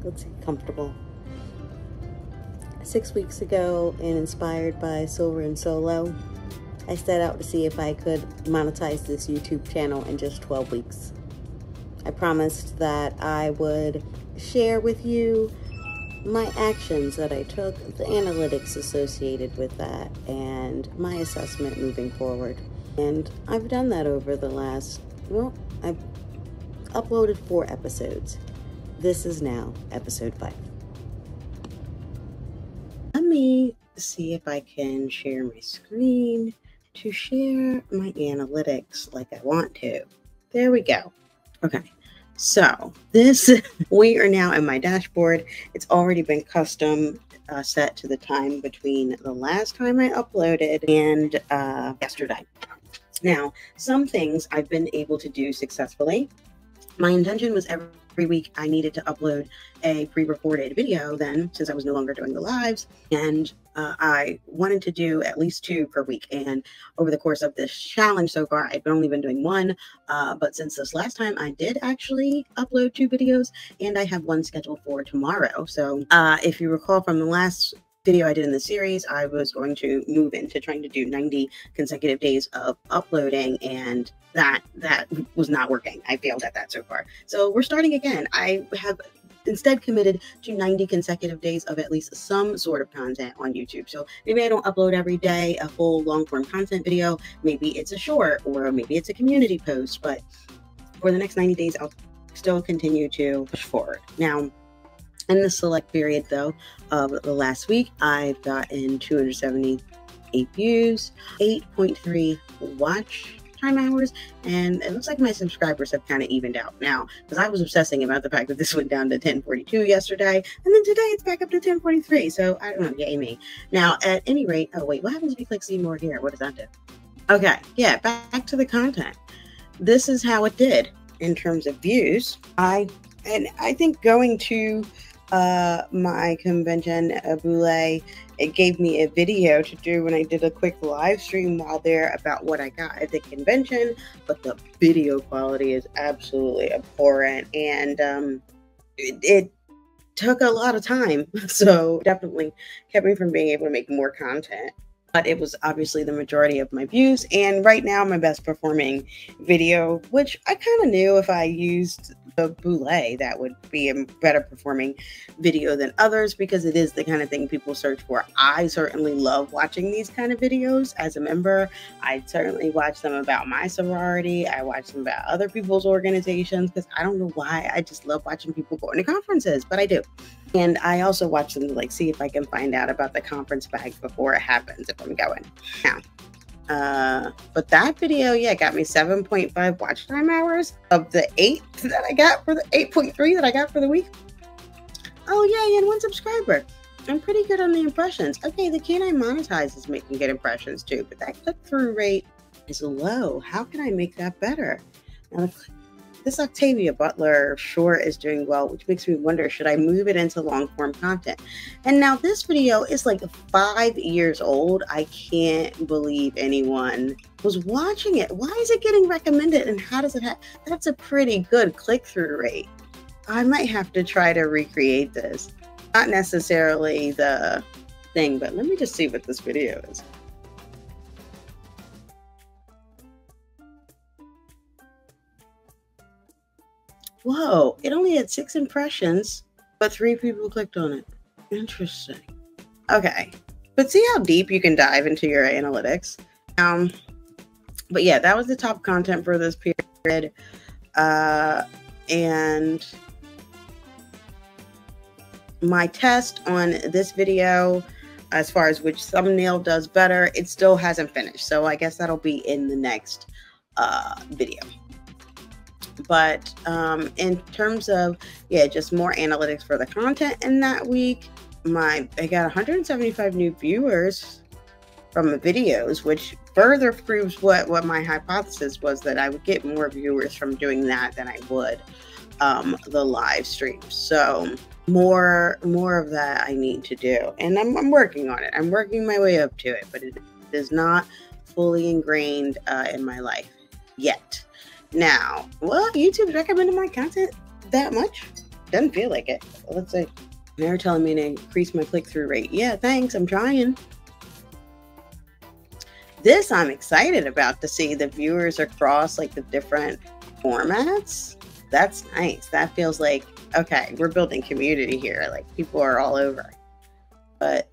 Let's get comfortable. 6 weeks ago, and inspired by Silver and Solo, I set out to see if I could monetize this YouTube channel in just 12 weeks. I promised that I would share with you my actions that I took, the analytics associated with that, and my assessment moving forward. And I've done that over the last, well, I've uploaded 4 episodes. This is now episode 5. Let me see if I can share my screen to share my analytics like I want to. There we go. Okay. So we are now in my dashboard. It's already been custom set to the time between the last time I uploaded and yesterday. Now, some things I've been able to do successfully. My intention was every week I needed to upload a pre-recorded video then, since I was no longer doing the lives, and I wanted to do at least 2 per week. And over the course of this challenge so far, I've only been doing 1, but since this last time I did actually upload 2 videos, and I have 1 scheduled for tomorrow. So if you recall from the last video I did in the series, I was going to move into trying to do 90 consecutive days of uploading, and that was not working. I failed at that so far. So we're starting again. I have instead committed to 90 consecutive days of at least some sort of content on YouTube. So maybe I don't upload every day a full long form content video. Maybe it's a short, or maybe it's a community post, but for the next 90 days, I'll still continue to push forward. Now, in the select period, though, of the last week, I've gotten 278 views, 8.3 watch time hours, and it looks like my subscribers have kind of evened out now, because I was obsessing about the fact that this went down to 1042 yesterday, and then today it's back up to 1043. So I don't know, yay me. Now, at any rate, oh wait, what happens if you click see more here? What does that do? Okay, yeah, back to the content. This is how it did in terms of views. I think going to my convention, Boule, it gave me a video to do when I did a quick live stream while there about what I got at the convention, but the video quality is absolutely abhorrent, and it took a lot of time, so definitely kept me from being able to make more content. But it was obviously the majority of my views, and right now my best performing video, which I kind of knew if I used the Boule that would be a better performing video than others, because it is the kind of thing people search for. I certainly love watching these kind of videos as a member. I certainly watch them about my sorority. I watch them about other people's organizations, because I don't know why, I just love watching people go into conferences, but I do. And I also watch them to like see if I can find out about the conference bag before it happens, if I'm going. Now, but that video, yeah, got me 7.5 watch time hours of the 8 that I got for the 8.3 that I got for the week. Oh yay, and 1 subscriber. I'm pretty good on the impressions. Okay, the Canine Monetize is making good impressions too, but that click-through rate is low. How can I make that better? Now, this Octavia Butler short is doing well, which makes me wonder, should I move it into long form content? And now this video is like 5 years old. I can't believe anyone was watching it. Why is it getting recommended, and how does it have? That's a pretty good click-through rate. I might have to try to recreate this. Not necessarily the thing, but let me just see what this video is. Whoa, it only had 6 impressions, but 3 people clicked on it. Interesting. Okay, but see how deep you can dive into your analytics. But yeah, that was the top content for this period. And my test on this video, as far as which thumbnail does better, it still hasn't finished. So I guess that'll be in the next video. But in terms of, yeah, just more analytics for the content in that week, I got 175 new viewers from the videos, which further proves what my hypothesis was, that I would get more viewers from doing that than I would the live streams. So more of that I need to do, and I'm working on it. I'm working my way up to it, but it is not fully ingrained in my life yet. Now, well, YouTube's recommended my content that much. Doesn't feel like it. Let's see. They're telling me to increase my click-through rate. Yeah, thanks. I'm trying. This I'm excited about, to see the viewers across like the different formats. That's nice. That feels like, okay, we're building community here. Like, people are all over. But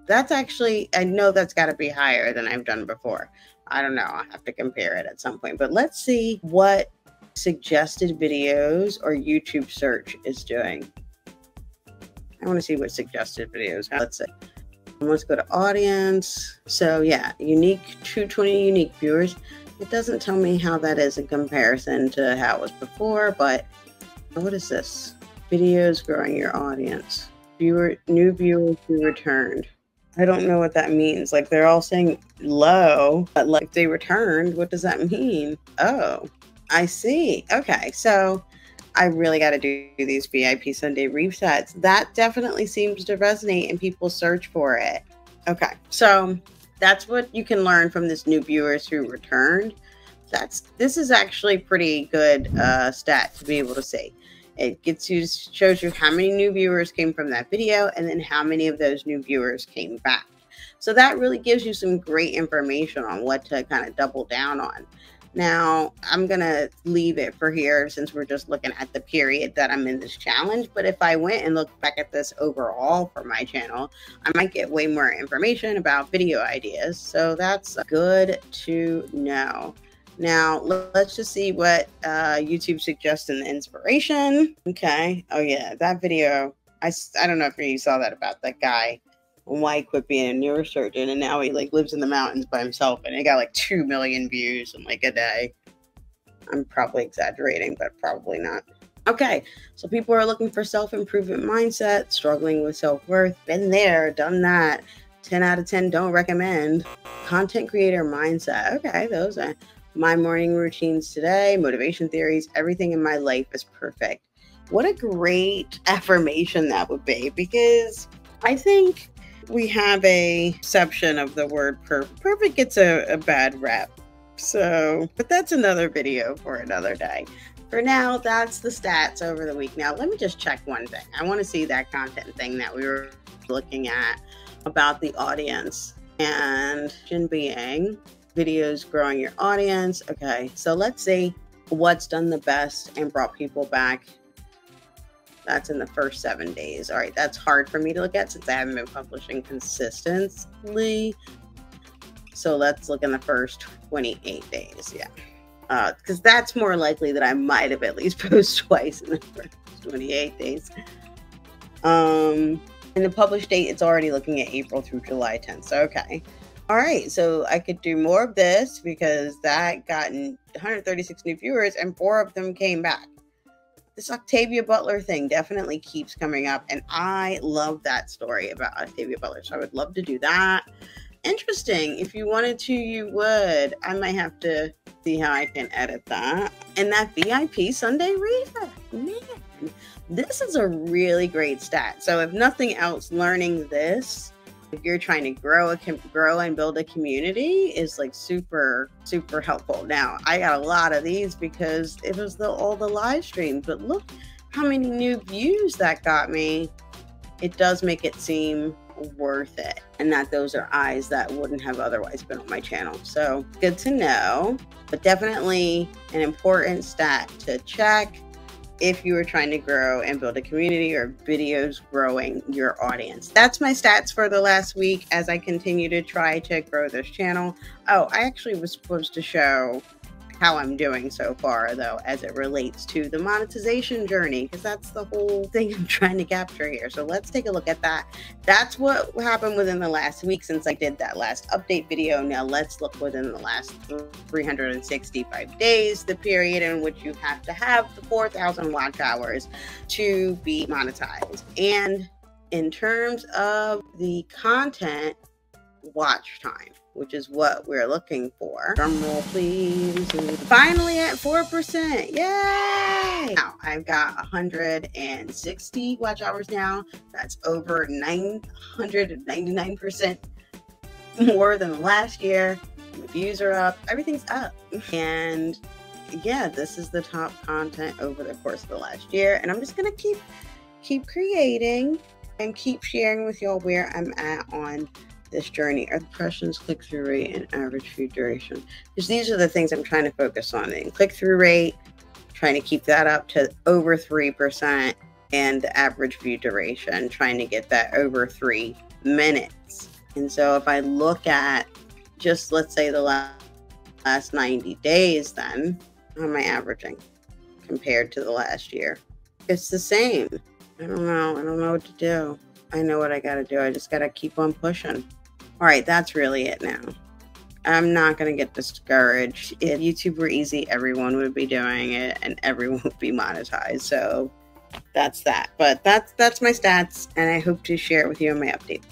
that's actually, I know that's got to be higher than I've done before. I don't know. I'll have to compare it at some point. But let's see what suggested videos or YouTube search is doing. I want to see what suggested videos. Let's see. Let's go to audience. So yeah, unique, 220 unique viewers. It doesn't tell me how that is in comparison to how it was before, but what is this? Videos growing your audience. New viewers who returned. I don't know what that means. Like, they're all saying low, but like, if they returned, what does that mean? Oh, I see. Okay, so I really got to do these VIP Sunday resets. That definitely seems to resonate and people search for it. Okay, so that's what you can learn from this new viewers who returned. This is actually pretty good stat to be able to see. It shows you how many new viewers came from that video and then how many of those new viewers came back. So that really gives you some great information on what to kind of double down on. Now, I'm going to leave it for here since we're just looking at the period that I'm in this challenge. But if I went and looked back at this overall for my channel, I might get way more information about video ideas. So that's good to know. Now, let's just see what YouTube suggests in the inspiration. Okay. Oh, yeah, that video. I don't know if you saw that about that guy. Why he quit being a neurosurgeon and now he like lives in the mountains by himself, and it got like 2 million views in like a day. I'm probably exaggerating, but probably not. Okay, so people are looking for self-improvement mindset, struggling with self-worth. Been there, done that. 10 out of 10 don't recommend. Content creator mindset. Okay, those are my morning routines today, motivation theories. Everything in my life is perfect. What a great affirmation that would be, because I think we have a perception of the word perfect. Perfect gets a bad rep. So, but that's another video for another day. For now, that's the stats over the week. Now, let me just check one thing. I want to see that content thing that we were looking at about the audience and being videos growing your audience. Okay, so let's see what's done the best and brought people back. That's in the first 7 days. All right, that's hard for me to look at since I haven't been publishing consistently. So let's look in the first 28 days. Yeah, because that's more likely that I might have at least posted twice in the first 28 days. In the published date, it's already looking at April through July 10th. So, okay. All right, so I could do more of this because that got 136 new viewers and 4 of them came back. This Octavia Butler thing definitely keeps coming up, and I love that story about Octavia Butler, so I would love to do that. Interesting. If you wanted to, you would. I might have to see how I can edit that. And that VIP Sunday reset, man, this is a really great stat. So if nothing else, learning this, if you're trying to grow and build a community, is like super, super helpful. Now, I got a lot of these because it was all the live streams, but look how many new views that got me. It does make it seem worth it, and that those are eyes that wouldn't have otherwise been on my channel. So good to know, but definitely an important stat to check if you were trying to grow and build a community or videos growing your audience. That's my stats for the last week as I continue to try to grow this channel. Oh, I actually was supposed to show how I'm doing so far, though, as it relates to the monetization journey, because that's the whole thing I'm trying to capture here. So let's take a look at that. That's what happened within the last week since I did that last update video. Now let's look within the last 365 days, the period in which you have to have the 4,000 watch hours to be monetized. And in terms of the content watch time, which is what we're looking for. Drum roll, please. Finally at 4%. Yay! Now, I've got 160 watch hours now. That's over 999% more than last year. The views are up. Everything's up. And yeah, this is the top content over the course of the last year. And I'm just going to keep creating and keep sharing with y'all where I'm at on this journey. Impressions, click-through rate, and average view duration. Because these are the things I'm trying to focus on. And click-through rate, trying to keep that up to over 3%, and the average view duration, trying to get that over 3 minutes. And so if I look at just, let's say, the last 90 days, then how am I averaging compared to the last year? It's the same. I don't know what to do. I know what I got to do. I just got to keep on pushing. All right, that's really it now. I'm not going to get discouraged. If YouTube were easy, everyone would be doing it and everyone would be monetized. So that's that. But that's my stats, and I hope to share it with you in my update.